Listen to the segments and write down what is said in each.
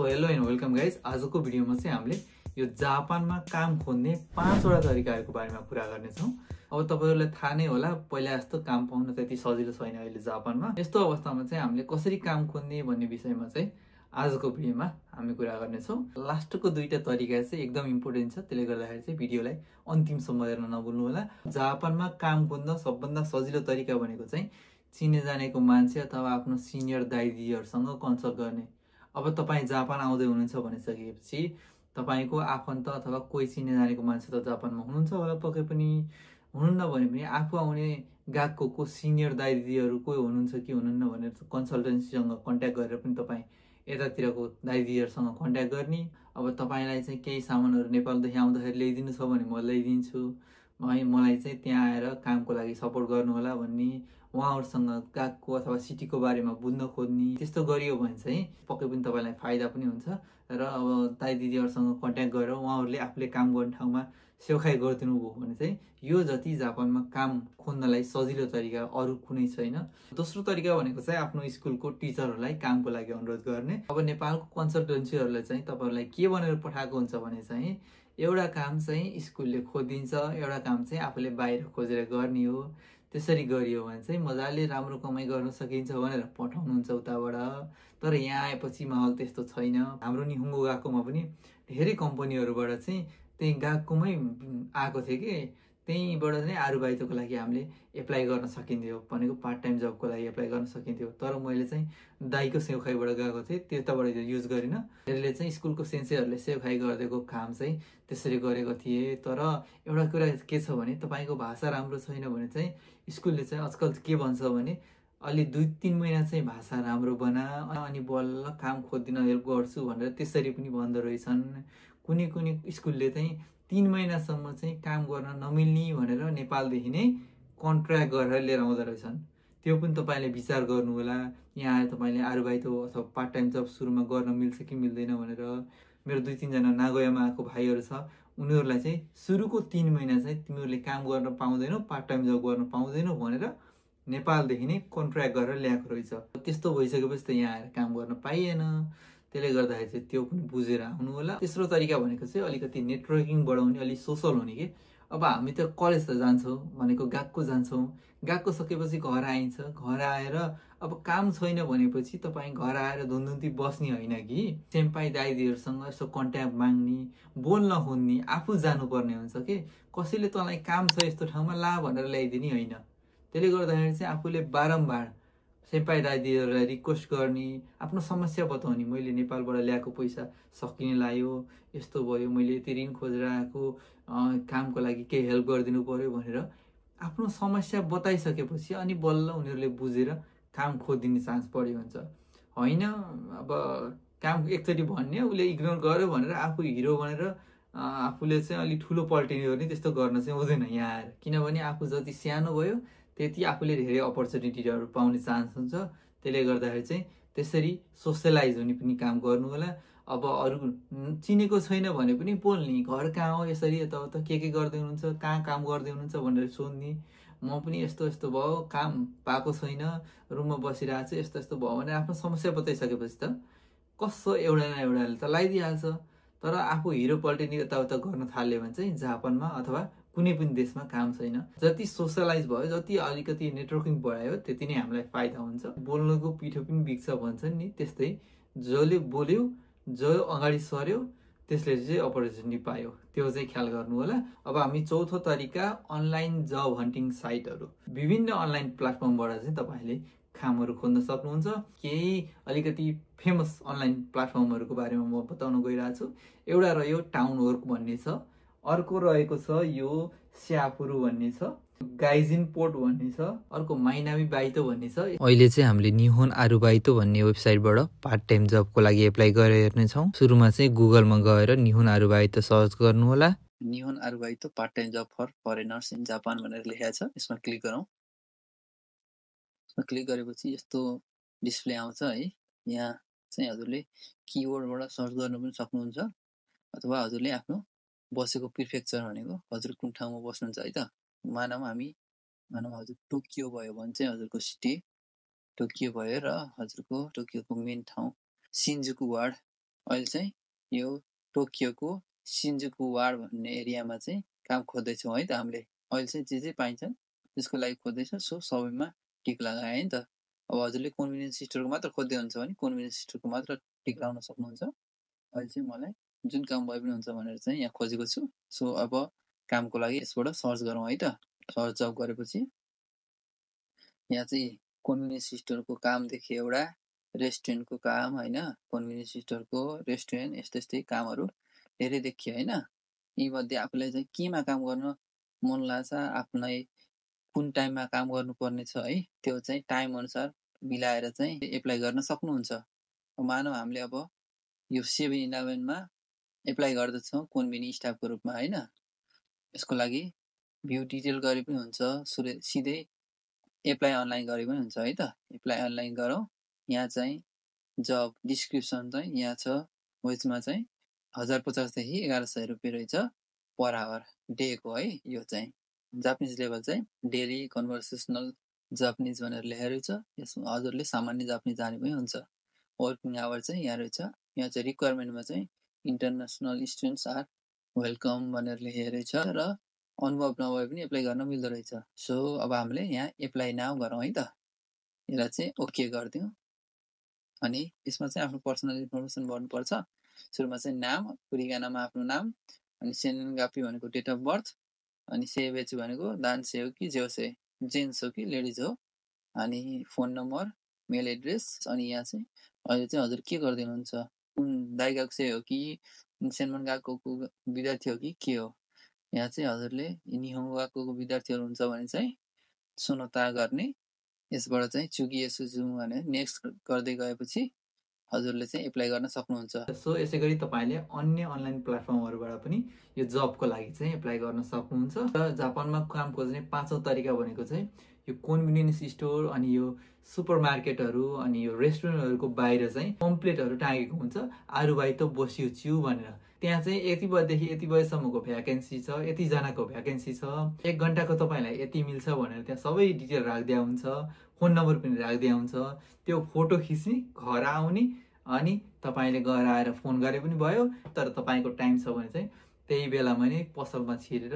So hello and welcome guys. आजको भिडियोमा चाहिँ हामीले यो जापानमा काम खोज्ने 5वटा तरिकाहरूको बारेमा कुरा गर्नेछौँ। अब तपाईहरुलाई थाहा नै होला, पहिला जस्तो काम पाउन त्यति सजिलो छैन अहिले जापानमा। यस्तो अवस्थामा चाहिँ हामीले कसरी काम खोज्ने भन्ने विषयमा चाहिँ आजको भिडियोमा हामी कुरा गर्नेछौँ। लास्टको दुईटा तरिका चाहिँ एकदम इम्पोर्टेन्ट छ, त्यसले गर्दाखेरि चाहिँ भिडियोलाई अन्तिमसम्म हेर्न नभुल्नु होला। जापानमा काम खोज्न सबभन्दा सजिलो तरिका भनेको चाहिँ चिने जानेको मान्छे अथवा आफ्नो सिनियर दाइ दिदीहरुसँग कन्सल्ट गर्ने। अब तपाईँ जापान आउँदै हुनुहुन्छ भनिसकेपछि तपाईको आफन्त अथवा कोही चिने जानेको मान्छे त जापानमा हुनुहुन्छ होला, पक्कै पनि हुनुहुन्न भने पनि आफू आउने गएको सिनियर दाइ दिदीहरु कोही हुनुहुन्छ कि हुनुहुन्न भनेर कन्सल्टेन्सीसँग कन्ट्याक्ट गरेर पनि तपाईँ यतातिरको दाइ दिदीहरुसँग कन्ट्याक्ट गर्ने। अब तपाईलाई चाहिँ केही सामानहरु नेपालदेखि आउँदाखेरि ल्याइदिनु छ भने म ल्याइदिन्छु, मलाई चाहिँ त्यहाँ आएर कामको लागि सपोर्ट गर्नु होला भन्ने, उहाँहरुसँग गएको अथवा सिटीको बारेमा बुझ्न खोज्ने। त्यस्तो गरियो भने चाहिँ पक्कै पनि तपाईलाई फाइदा पनि हुन्छ। र अब दाइ दिदीहरुसँग कन्ट्याक्ट गरेर उहाँहरुले आफूले काम गर्ने ठाउँमा सेवाखाइ गरिदिनु भयो भने चाहिँ यो जति जापानमा काम खोज्नलाई सजिलो तरिका अरु कुनै छैन। दोस्रो तरिका भनेको चाहिँ आफ्नो स्कुलको टिचरहरुलाई कामको लागि अनुरोध गर्ने। अब नेपालको कन्सल्टेन्सीहरुले चाहिँ तपाईहरुलाई के भनेर पठाएको हुन्छ भने चाहिँ एउटा काम चाहिँ स्कुलले खोजिदिन्छ, एउटा काम चाहिँ आफूले बाहिर खोजेर गर्ने हो। त्यसरी गरियो भने चाहिँ मजाले राम्रो कमाइ गर्न सकिन्छ भनेर पठाउनुहुन्छ उताबाट। तर यहाँ आएपछि माहौल त्यस्तो छैन। हाम्रो निहुङ्गो गएकोमा पनि धेरै कम्पनीहरुबाट चाहिँ त्यही गएकोमै आएको थियो कि त्यहीबाट चाहिँ आरुबाइतोको लागि हामीले एप्लाई गर्न सकिन्थ्यो, भनेको पार्ट टाइम जबको लागि एप्लाई गर्न सकिन्थ्यो। तर मैले चाहिँ दाइको सेवाखाइबाट गएको थिएँ, त्यताबाट युज गरिन। त्यसले चाहिँ स्कुलको सेन्सेहरुले सेवाखाइ गरिदिएको काम चाहिँ त्यसरी गरेको थिएँ। तर एउटा कुरा के छ भने तपाईको भाषा राम्रो छैन भने चाहिँ स्कुलले चाहिँ आजकल के भन्छ भने अलि 2-3 महिना चाहिँ भाषा राम्रो बना अनि बल्ल काम खोज्दिन हेल्प गर्छु भनेर त्यसरी पनि भन्दो रहेछन्। कुनै कुनै स्कुलले चाहिँ 3 महिनासम्म चाहिँ काम गर्न नमिल्ने भनेर नेपालदेखि नै कन्ट्र्याक्ट गरेर लिएर आउँदो रहेछन्। त्यो पनि तपाईले विचार गर्नु होला। यहाँ आएर तपाईले आरुबाइतो अथवा पार्ट टाइम जब सुरुमा गर्न मिल्छ कि मिल्दैन भनेर। मेरो 2-3 जना नागोयामा आएको भाइहरु छ, उनीहरुलाई चाहिँ सुरुको 3 महिना चाहिँ तिमीहरुले काम गर्न पाउँदैनौ, पार्ट टाइम जब गर्न पाउँदैनौ भनेर नेपालदेखि नै कन्ट्र्याक्ट गरेर ल्याएको रहेछ। त्यस्तो भइसकेपछि त यहाँ आएर काम गर्न पाइएन। त्यसले गर्दाखेरि चाहिँ त्यो पनि बुझेर आउनु होला। तेस्रो तरिका भनेको चाहिँ अलिकति नेटवर्किङ बढाउने, अलि सोशल हुने के। अब हामी त कलेज त जान्छौँ भनेको गएको जान्छौँ, गएको सकेपछि घर आइन्छ, घर आएर अब काम छैन भनेपछि तपाईँ घर आएर धुनधुन्ती बस्ने होइन कि सेम्पाई दाइदीहरुसँग यसो कन्ट्याक्ट माग्ने, बोल्न खोज्ने, आफू जानुपर्ने हुन्छ कि। कसैले तँलाई काम छ यस्तो ठाउँमा ला भनेर ल्याइदिने होइन। त्यसले गर्दाखेरि चाहिँ आफूले बारम्बार सेम्पाई दाइदीहरुलाई रिक्वेस्ट गर्ने, आफ्नो समस्या बताउने। मैले नेपालबाट ल्याएको पैसा सकिने लाग्यो, यस्तो भयो, मैले यति ऋण खोजेर आएको, कामको लागि केही हेल्प गरिदिनु पर्यो भनेर आफ्नो समस्या बताइसकेपछि अनि बल्ल उनीहरुले बुझेर काम खोजिदिने चान्स बढी हुन्छ। होइन अब काम एकचोटि भन्ने उसले इग्नोर गर्यो भनेर आफू हिरो भनेर आफूले चाहिँ अलि ठुलो पल्टिने गर्ने, त्यस्तो गर्न चाहिँ हुँदैन यहाँ आएर। किनभने आफू जति सानो भयो त्यति आफूले धेरै अपर्च्युनिटीहरु पाउने चान्स हुन्छ। त्यसले गर्दाखेरि चाहिँ त्यसरी सोशलाइज हुने पनि काम गर्नु होला। अब अरु चिनेको छैन भने पनि बोल्ने, घर कहाँ हो, यसरी यताउता के गर्दै हुनुहुन्छ, कहाँ काम गर्दै हुनुहुन्छ भनेर सोध्ने। म पनि यस्तो यस्तो भयो, काम पाएको छैन, रुममा बसिरहेको छु, यस्तो यस्तो भयो भने आफ्नो समस्या बताइसकेपछि त कसो एउटा न एउटाले त लगाइदिइहाल्छ। तर आफू हिरो पल्टिने यताउता गर्न थाल्यो भने चाहिँ जापानमा अथवा कुनै पनि देशमा काम छैन। जति सोशलाइज भयो, जति अलिकति नेटवर्किङ बढायो त्यति नै हामीलाई फाइदा हुन्छ। बोल्नुको पिठो पनि बिग्छ भन्छन् नि, त्यस्तै जसले बोल्यो, जो अगाडि सर्यो त्यसले चाहिँ अपर्च्युनिटी पायो, त्यो चाहिँ ख्याल गर्नु होला। अब हामी चौथो तरिका अनलाइन जब हन्टिङ साइटहरु, विभिन्न अनलाइन प्लेटफर्मबाट चाहिँ तपाईले कामहरु खोज्न सक्नुहुन्छ। केही अलिकति फेमस अनलाइन प्लेटफर्महरुको बारेमा म बताउन गइरहेको छु। एउटा रह्यो टाउन वर्क भन्ने छ, अर्को रहेको छ यो स्याफुरु भन्ने छ, गाइजिन पोर्ट भन्ने छ, अर्को माइनामी बाइतो भन्ने छ। अहिले चाहिँ हामीले निहोन आरुबाइतो भन्ने वेबसाइटबाट पार्ट टाइम जबको लागि एप्लाई गरेर हेर्नेछौँ। सुरुमा चाहिँ गुगलमा गएर निहोन आरुबाइतो सर्च गर्नु होला। निहोन आरुबाइतो part time job for foreigners in Japan भनेर लेखेको छ, यसमा क्लिक गरौँ। यसमा क्लिक गरेपछि यस्तो डिस्प्ले आउँछ है। यहाँ चाहिँ हजुरले किवर्डबाट सर्च गर्न पनि सक्नुहुन्छ, अथवा हजुरले आफ्नो बसेको प्रिफेक्चर भनेको हजुर कुन ठाउँमा बस्नुहुन्छ है त। मानौँ हजुर टोकियो भयो भने चाहिँ हजुरको सिटी टोकियो भयो र हजुरको टोकियोको मेन ठाउँ सिन्जुकु वार्ड अहिले चाहिँ यो टोकियोको सिन्जुकु वार्ड भन्ने एरियामा चाहिँ काम खोज्दैछौँ है त हामीले। अहिले चाहिँ जे पाइन्छ त्यसको लागि खोज्दैछ। सो सबैमा टिक लगाए है नि त। अब हजुरले कन्भिनियन्स स्टोरको मात्र खोज्दै हुन्छ भने कन्भिनियन्स स्टोरको मात्र टिक लगाउन सक्नुहुन्छ। अहिले चाहिँ मलाई जुन काम भए पनि हुन्छ भनेर चाहिँ यहाँ खोजेको छु। सो अब कामको लागि यसबाट सर्च गरौँ है त। सर्च जब गरेपछि यहाँ चाहिँ कन्भिनियन्स स्टोरको काम देखेँ, एउटा रेस्टुरेन्टको काम होइन, कन्भिनियन्स स्टोरको रेस्टुरेन्ट यस्तै कामहरू धेरै देखियो होइन। यीमध्ये आफूलाई चाहिँ केमा काम गर्न मन लाग्छ, आफूलाई कुन टाइममा काम गर्नुपर्ने छ है, त्यो चाहिँ टाइम अनुसार मिलाएर चाहिँ एप्लाई गर्न सक्नुहुन्छ। मानौ हामीले अब यो 7-11मा एप्लाई गर्दैछौँ कन्भिनियन्स स्टाफको रूपमा होइन। यसको लागि भ्यू डिटेल गरे पनि हुन्छ, सिधै एप्लाई अनलाइन गरे पनि हुन्छ है त। एप्लाई अनलाइन गरौँ। यहाँ चाहिँ जब डिस्क्रिप्सन चाहिँ यहाँ छ, वेजमा चाहिँ 1050 देखि 1100 रुपियाँ रहेछ पर आवर डेको है। यो चाहिँ जापानिज लेभल चाहिँ डेली कन्भर्सेसनल जापानिज भनेर लेखेर छ। यसमा हजुरले सामान्य जापानिज जाने पनि हुन्छ। वर्किङ आवर चाहिँ यहाँ रहेछ। यहाँ चाहिँ रिक्वायरमेन्टमा चाहिँ इन्टरनेसनल स्टुडेन्ट्स आर वेलकम भनेर लेखेर छ र अनुभव नभए पनि एप्लाई गर्न मिल्दो रहेछ। सो अब हामीले यहाँ एप्लाई नाउ गरौँ है त। यसलाई चाहिँ ओके गरिदिउँ। अनि यसमा चाहिँ आफ्नो पर्सनल इन्फर्मेसन भर्नुपर्छ। सुरुमा चाहिँ नाम, कुरिगानामा आफ्नो नाम, अनि सेनगापी भनेको डेट अफ बर्थ, अनि सेवेच भनेको दान्से हो कि जेउसे, जेन्ट्स हो कि लेडिज हो, अनि फोन नम्बर, मेल एड्रेस। अनि यहाँ चाहिँ अहिले चाहिँ हजुर के गरिदिनुहुन्छ, कुन दाइगाक्से हो कि सेनमन गएको विद्यार्थी हो कि के हो। यहाँ चाहिँ हजुरले निहोङ्गो गएको विद्यार्थीहरू हुन्छ भने चाहिँ सुनोता गर्ने। यसबाट चाहिँ चुकी यसुजु भने नेक्स्ट गर्दै गएपछि हजुरले चाहिँ एप्लाई गर्न सक्नुहुन्छ। सो यसै गरी तपाईँले अन्य अनलाइन प्लेटफर्महरूबाट पनि यो जबको लागि चाहिँ एप्लाई गर्न सक्नुहुन्छ। र जापानमा काम खोज्ने 5औं तरिका भनेको चाहिँ यो कन्भिनियन्स स्टोर अनि यो सुपर मार्केटहरू अनि यो रेस्टुरेन्टहरूको बाहिर चाहिँ पम्पलेटहरू टाँगेको हुन्छ, आरुबाई त बसियो भनेर। त्यहाँ चाहिँ यति बजेदेखि यति बजेसम्मको भ्याकेन्सी छ, यतिजनाको भ्याकेन्सी छ, 1 घन्टाको तपाईँलाई यति मिल्छ भनेर त्यहाँ सबै डिटेल राखिदिया हुन्छ, फोन नम्बर पनि राखिदिया हुन्छ। त्यो फोटो खिच्ने, घर आउने, अनि तपाईँले गएर आएर फोन गरे पनि भयो। तर तपाईँको टाइम छ भने चाहिँ त्यही बेलामा नै पसलमा छिरेर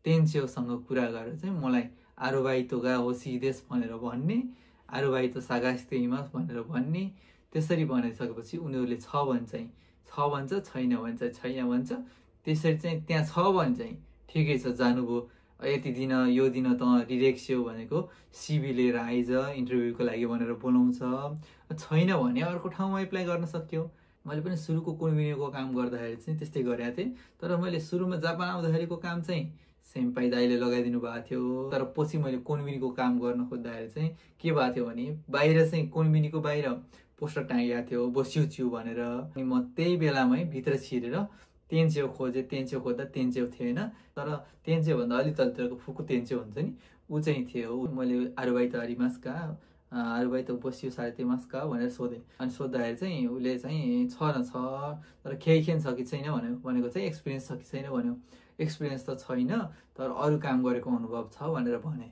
तेन्चेउसँग कुरा गरेर चाहिँ मलाई आरुबाई तोगा होसिदेश भनेर भन्ने, आरुबाई तो सागास्ते इमास भनेर भन्ने। त्यसरी भनिसकेपछि उनीहरूले छ भने चाहिँ छ भन्छ, छैन भने चाहिँ छैन भन्छ। त्यसरी चाहिँ त्यहाँ छ भने चाहिँ ठिकै छ, जानुभयो, यति दिन यो दिन त डिरेक्सियो भनेको सिभी लिएर आइज इन्टरभ्यूको लागि भनेर बोलाउँछ। छैन भने अर्को ठाउँमा एप्लाई गर्न सक्यो। मैले पनि सुरुको कन्भिनियन्सको काम गर्दाखेरि चाहिँ त्यस्तै गरेको थिएँ। तर मैले सुरुमा जापान आउँदाखेरिको काम चाहिँ सेम्पाई दाइले लगाइदिनु भएको थियो। तर पछि मैले कन्भिनीको काम गर्न खोज्दाखेरि चाहिँ के भएको थियो भने बाहिर चाहिँ कन्भिनीको बाहिर पोस्टर टाँगेको थियो बस्युच्यु भनेर। अनि म त्यही बेलामै भित्र छिरेर तेन्चेउ खोजेँ। तेन्चेउ खोज्दा तेन्चेउ थिएन, तर तेन्चेउभन्दा अलिक तलतिरको फुकु तेन्चेउ हुन्छ नि, ऊ चाहिँ थियो। मैले आरुबाई त हरिमासका, आरुबाई त बस्यो साढे तेमासका भनेर सोधेँ। अनि सोद्धाखेरि चाहिँ उसले चाहिँ छ न छ, तर केही छ कि छैन भनेको चाहिँ एक्सपिरियन्स छ कि छैन भन्यो। एक्सपिरियन्स त छैन, तर अरू काम गरेको अनुभव छ भनेर भने।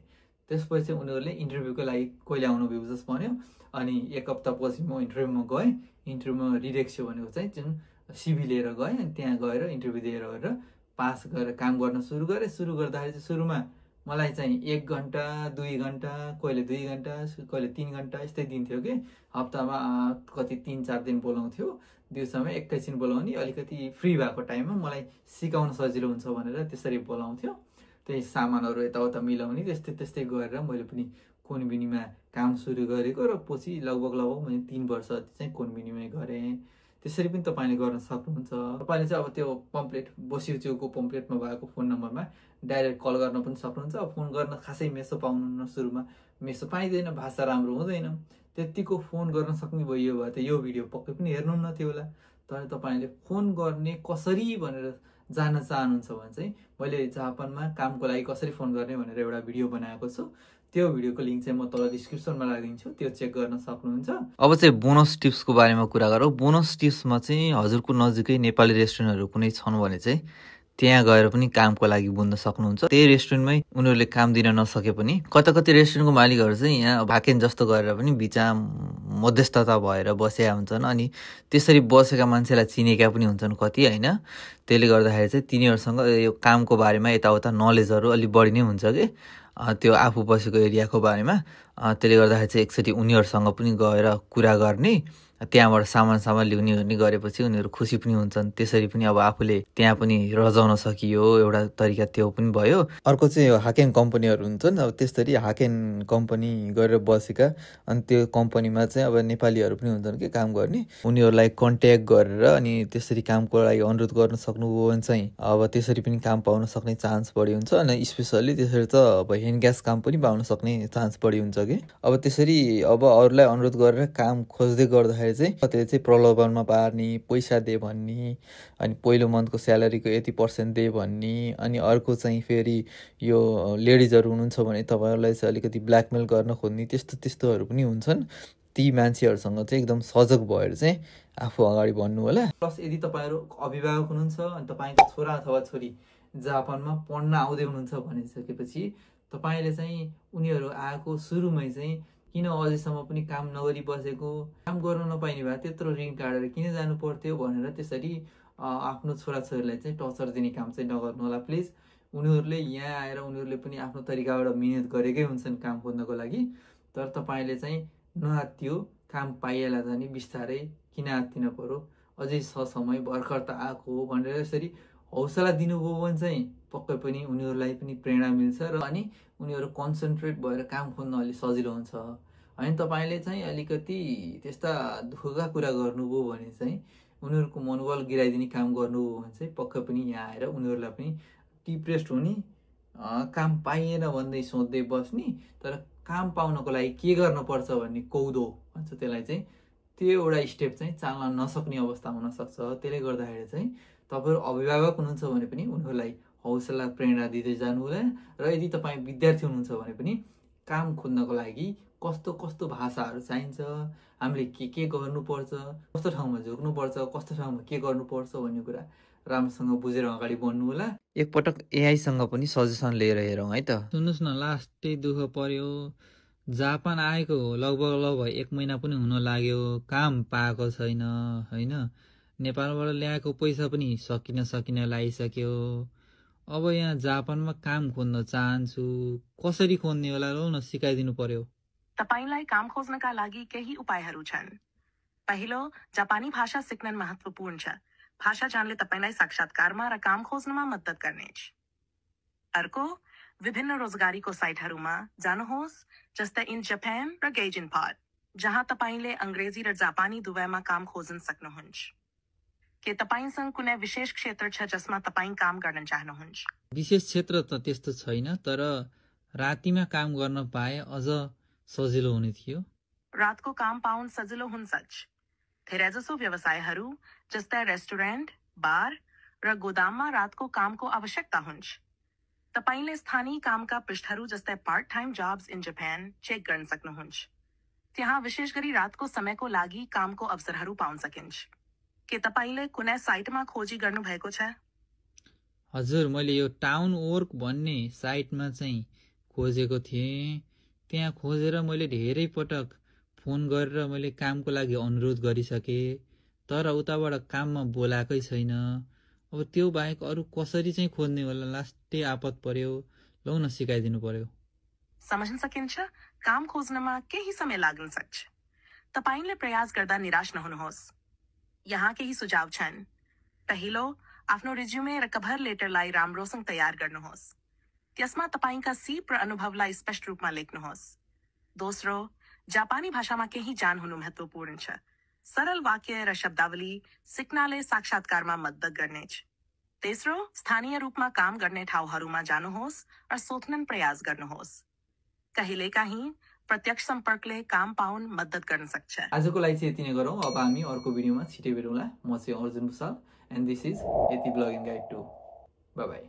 त्यसपछि चाहिँ उनीहरूले इन्टरभ्यूको लागि कहिले आउनु भ्युजस भन्यो। अनि 1 हप्तापछि म इन्टरभ्यूमा गएँ। इन्टरभ्यूमा डिरेक्सियो भनेको चाहिँ जुन सिभी लिएर गएँ। अनि त्यहाँ गएर इन्टरभ्यू दिएर पास गरेर काम गर्न सुरु गरेँ। सुरु गर्दाखेरि चाहिँ सुरुमा मलाई चाहिँ 1 घन्टा 2 घन्टा, कहिले 2 घन्टा, कहिले 3 घन्टा यस्तै दिन्थ्यो कि। हप्तामा कति 3-4 दिन बोलाउँथ्यो, दिउँसोमा एकैछिन बोलाउने, अलिकति फ्री भएको टाइममा मलाई सिकाउन सजिलो हुन्छ भनेर त्यसरी बोलाउँथ्यो। त्यही सामानहरू यताउता मिलाउने त्यस्तै गरेर मैले पनि कन्भिनीमा काम सुरु गरेको। र पछि लगभग मैले 3 वर्ष जति चाहिँ कन्भिनीमै गरेँ। त्यसरी पनि तपाईँले गर्न सक्नुहुन्छ। तपाईँले चाहिँ अब त्यो पम्पलेट बस्युच्युको पम्पलेटमा भएको फोन नम्बरमा डाइरेक्ट कल गर्न पनि सक्नुहुन्छ। अब फोन गर्न खासै मेसो पाउनुहुन्न, सुरुमा मेसो पाइँदैन, भाषा राम्रो हुँदैन। त्यतिको फोन गर्न सक्ने भयो भए त यो भिडियो पक्कै पनि हेर्नुहुन्न थियो होला। तर तपाईँले फोन गर्ने कसरी भनेर जान्न चाहनुहुन्छ भने चाहिँ मैले जापानमा कामको लागि कसरी फोन गर्ने भनेर एउटा भिडियो बनाएको छु। त्यो भिडियोको लिङ्क चाहिँ म तल डिस्क्रिप्सनमा राखिदिन्छु, त्यो चेक गर्न सक्नुहुन्छ। अब चाहिँ बोनस टिप्सको बारेमा कुरा गरौँ। बोनस टिप्समा चाहिँ हजुरको नजिकै नेपाली रेस्टुरेन्टहरू कुनै छन् भने चाहिँ त्यहाँ गएर पनि कामको लागि बुझ्न सक्नुहुन्छ। त्यही रेस्टुरेन्टमै उनीहरूले काम दिन नसके पनि कति रेस्टुरेन्टको मालिकहरू चाहिँ यहाँ भाकेन जस्तो गरेर पनि बिचमा मध्यस्थता भएर बसेका हुन्छन् अनि त्यसरी बसेका मान्छेलाई चिनेका पनि हुन्छन् कति होइन। त्यसले गर्दाखेरि चाहिँ तिनीहरूसँग यो कामको बारेमा यताउता नलेजहरू अलिक बढी नै हुन्छ कि त्यो आफू बसेको एरियाको बारेमा। त्यसले गर्दाखेरि चाहिँ एकचोटि उनीहरूसँग पनि गएर कुरा गर्ने, त्यहाँबाट सामान ल्याउने गरेपछि उनीहरू खुसी पनि हुन्छन्। त्यसरी पनि अब आफूले त्यहाँ पनि रजाउन सकियो, एउटा तरिका त्यो पनि भयो। अर्को चाहिँ यो हाकेन कम्पनीहरू हुन्छन्। अब त्यसरी हाकेन कम्पनी गरेर बसेका अनि त्यो कम्पनीमा चाहिँ अब नेपालीहरू पनि हुन्छन् कि काम गर्ने, उनीहरूलाई कन्ट्याक्ट गरेर अनि त्यसरी कामको लागि अनुरोध गर्न सक्नुभयो भने चाहिँ अब त्यसरी पनि काम पाउन सक्ने चान्स बढी हुन्छ। अनि स्पेसल्ली त्यसरी त अब ह्यान्ड ग्यास काम पनि पाउन सक्ने चान्स बढी हुन्छ कि। अब त्यसरी अब अरूलाई अनुरोध गरेर काम खोज्दै गर्दाखेरि चाहिँ कतिले चाहिँ प्रलोभनमा पार्ने, पैसा दे भन्ने, अनि पहिलो मन्थको स्यालेरीको यति % दे भन्ने, अनि अर्को चाहिँ फेरि यो लेडिजहरू हुनुहुन्छ भने तपाईँहरूलाई चाहिँ अलिकति ब्ल्याकमेल गर्न खोज्ने, त्यस्तोहरू पनि हुन्छन्। ती मान्छेहरूसँग चाहिँ एकदम सजग भएर चाहिँ आफू अगाडि बढ्नु होला। प्लस यदि तपाईँहरू अभिभावक हुनुहुन्छ अनि तपाईँको छोरा अथवा छोरी जापानमा पढ्न आउँदै हुनुहुन्छ भनिसकेपछि तपाईँले चाहिँ उनीहरू आएको सुरुमै चाहिँ किन अझैसम्म पनि काम नगरी बसेको, काम गर्न नपाइने भए त्यत्रो ऋण काटेर किन जानु पर्थ्यो भनेर त्यसरी आफ्नो छोराछोरीलाई चाहिँ टर्चर दिने काम चाहिँ नगर्नु होला प्लिज। उनीहरूले यहाँ आएर उनीहरूले पनि आफ्नो तरिकाबाट मिहिनेत गरेकै हुन्छन् काम खोज्नको लागि। तर तपाईँले चाहिँ नआत्तियो, काम पाइहाल्दा त नि बिस्तारै किन आत्तिन पर्यो, अझै समय भर्खर त आएको हो भनेर यसरी हौसला दिनुभयो भने चाहिँ पक्कै पनि उनीहरूलाई पनि प्रेरणा मिल्छ र अनि उनीहरू कन्सन्ट्रेट भएर काम खोज्न अलिक सजिलो हुन्छ। होइन तपाईँले चाहिँ अलिकति त्यस्ता दुःखका कुरा गर्नुभयो भने चाहिँ उनीहरूको मनोबल गिराइदिने काम गर्नुभयो भने चाहिँ पक्कै पनि यहाँ आएर उनीहरूलाई पनि डिप्रेस्ड हुने, काम पाइएन भन्दै सोच्दै बस्ने, तर काम पाउनको लागि के गर्नुपर्छ भन्ने कौदो भन्छ त्यसलाई चाहिँ, त्यो एउटा स्टेप चाहिँ चाल्न नसक्ने अवस्था हुनसक्छ। त्यसले गर्दाखेरि चाहिँ तपाईँहरू अभिभावक हुनुहुन्छ भने पनि उनीहरूलाई हौसला प्रेरणा दिँदै जानु होला। र यदि तपाईँ विद्यार्थी हुनुहुन्छ भने पनि काम खोज्नको लागि कस्तो कस्तो भाषाहरू चाहिन्छ, हामीले के गर्नुपर्छ, कस्तो ठाउँमा झुक्नुपर्छ, कस्तो ठाउँमा के गर्नुपर्छ भन्ने कुरा राम्रोसँग बुझेर अगाडि बढ्नु होला। एकपटक एआईसँग पनि सजेसन लिएर हेरौँ है त। सुन्नुहोस् न, लास्टै दुःख पर्यो, जापान आएको लगभग 1 महिना पनि हुन लाग्यो, काम पाएको छैन होइन। नेपालबाट ल्याएको पैसा पनि सकिन लागिसक्यो। अब यहाँ जापानमा काम खोज्न चाहन्छु, कसरी खोज्ने होला लौ न, सिकाइदिनु पर्यो। तपाईलाई काम खोज्नका लागि केही उपायहरू छन्। पहिलो, जापानी भाषा सिक्न महत्त्वपूर्ण छ। भाषा जानले तपाईलाई साक्षात्कारमा र काम खोज्नमा मद्दत गर्नेछ। अर्को, विभिन्न रोजगारीको साइटहरूमा जानुहोस्, जस्तै इन जापान र गेजिन पद, जहाँ तपाईले अंग्रेजी र जापानी दुवैमा काम खोज्न सक्नुहुन्छ। के तपाईसँग कुनै विशेष क्षेत्र छ जसमा तपाई काम गर्न चाहनुहुन्छ? विशेष क्षेत्र त त्यस्तो छैन, तर रातिमा काम गर्न पाए अझ सजिलो हुने थियो। रातको काम पाउन सजिलो हुन्छ। धेरैजसो व्यवसायहरू जस्तै रेस्टुरेन्ट, बार र गोदाममा रातको कामको आवश्यकता हुन्छ। तपाईले स्थानीय कामका पृष्ठहरू जस्तै part time jobs in Japan check गर्न सक्नुहुन्छ। त्यहाँ विशेष गरी रातको समयको लागि कामको अवसरहरू पाउन सकिन्छ। के तपाईले कुनै साइटमा खोजी गर्नु भएको छ? हजुर, मैले यो टाउन वर्क भन्ने साइटमा चाहिँ खोजेको थिएँ। त्यहाँ खोजेर मैले धेरै पटक फोन गरेर मैले कामको लागि अनुरोध गरिसकेँ, तर उताबाट काममा बोलाएकै छैन। अब त्यो बाहेक अरू कसरी चाहिँ खोज्ने होला, लास्टै आपत पर्यो, लौ न सिकाइदिनु पर्यो। समझन सकिन्छ, काम खोज्नमा केही समय लाग्न सक्छ। तपाईले प्रयास गर्दा निराश नहुनुहोस्। यहाँ केही सुझाव छन्। पहिलो, आफ्नो रिज्युमे र कभर लेटरलाई राम्रोसँग तयार गर्नुहोस्। त्यसमा तपाईका सिप र अनुभवलाई स्पष्ट रूपमा लेख्नुहोस्। दोस्रो, जापानी भाषामा केही जान हुनु महत्त्वपूर्ण छ। सरल वाक्य र शब्दावली सिक्नाले साक्षात्कारमा मद्दत गर्नेछ। तेस्रो, स्थानीय रूपमा काम गर्ने ठाउँहरूमा जानुहोस् र सोध्न प्रयास गर्नुहोस्। कहिलेकाहीँ प्रत्यक्ष सम्पर्कले काम पाउन मद्दत गर्न सक्छ। आजको लागि चाहिँ यति नै गरौँ। अब हामी अर्को भिडियोमा छिटै भेटौँला। म चाहिँ Arjun Bhusal and this is यति ब्लगिङ गाइड 2। By by.